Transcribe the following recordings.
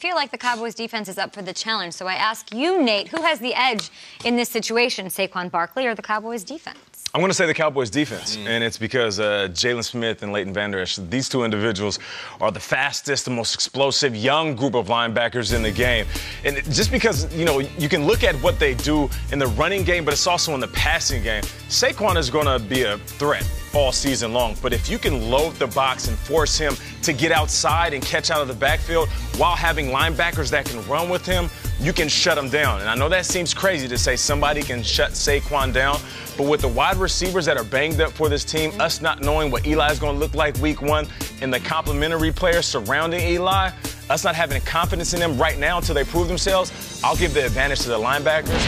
feel like the Cowboys defense is up for the challenge. So I ask you, Nate, who has the edge in this situation, Saquon Barkley or the Cowboys defense? I'm going to say the Cowboys defense, and it's because Jalen Smith and Leighton Vander Esch, these two individuals are the fastest, the most explosive young group of linebackers in the game. And just because, you know, you can look at what they do in the running game, but it's also in the passing game. Saquon is going to be a threat all season long, but if you can load the box and force him to get outside and catch out of the backfield while having linebackers that can run with him, you can shut him down. And I know that seems crazy to say somebody can shut Saquon down, but with the wide receivers that are banged up for this team, us not knowing what Eli is going to look like week one, and the complementary players surrounding Eli, us not having confidence in them right now until they prove themselves, I'll give the advantage to the linebackers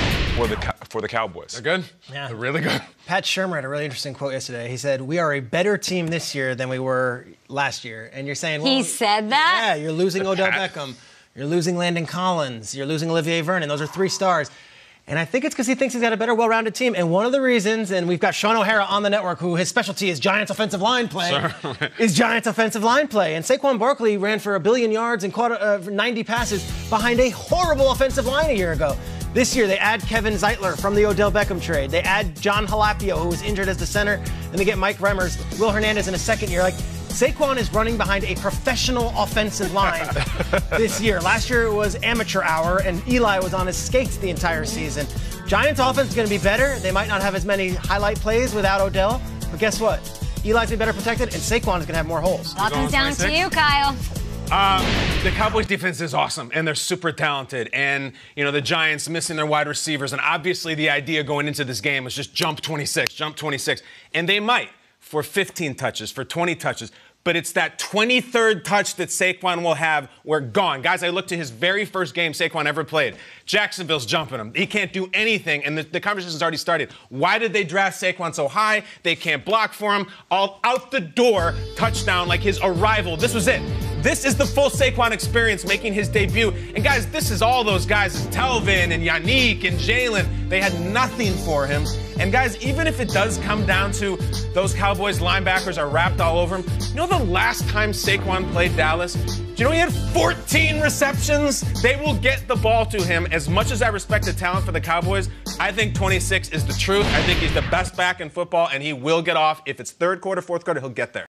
for the Cowboys. They're good? Yeah. They're really good. Pat Shurmur had a really interesting quote yesterday. He said, "We are a better team this year than we were last year." And you're saying, well, he said that? Yeah, you're losing Odell Beckham. You're losing Landon Collins. You're losing Olivier Vernon. Those are 3 stars. And I think it's because he thinks he's got a better, well-rounded team. And one of the reasons, and we've got Sean O'Hara on the network, who his specialty is Giants offensive line play, is Giants offensive line play. And Saquon Barkley ran for 1 billion yards and caught 90 passes behind a horrible offensive line a year ago. This year, they add Kevin Zeitler from the Odell Beckham trade. They add John Halapio, who was injured as the center, and they get Mike Remmers, Will Hernandez in a second year. Like, Saquon is running behind a professional offensive line this year. Last year it was amateur hour, and Eli was on his skates the entire season. Giants offense is going to be better. They might not have as many highlight plays without Odell, but guess what? Eli's be better protected, and Saquon is going to have more holes. All comes down to you, Kyle. The Cowboys defense is awesome, and they're super talented. And, you know, the Giants missing their wide receivers. And obviously the idea going into this game was just jump 26. And they might for 15 touches, for 20 touches. But it's that 23rd touch that Saquon will have. We're gone. Guys, I looked at his very first game Saquon ever played. Jacksonville's jumping him. He can't do anything, and the conversation's already started. Why did they draft Saquon so high? They can't block for him. All out the door, touchdown, like his arrival. This was it. This is the full Saquon experience making his debut. And guys, this is all those guys, Telvin and Yannick and Jalen. They had nothing for him. And guys, even if it does come down to those Cowboys linebackers are wrapped all over him, you know the last time Saquon played Dallas? Do you know he had 14 receptions? They will get the ball to him. As much as I respect the talent for the Cowboys, I think 26 is the truth. I think he's the best back in football, and he will get off. If it's third quarter, fourth quarter, he'll get there.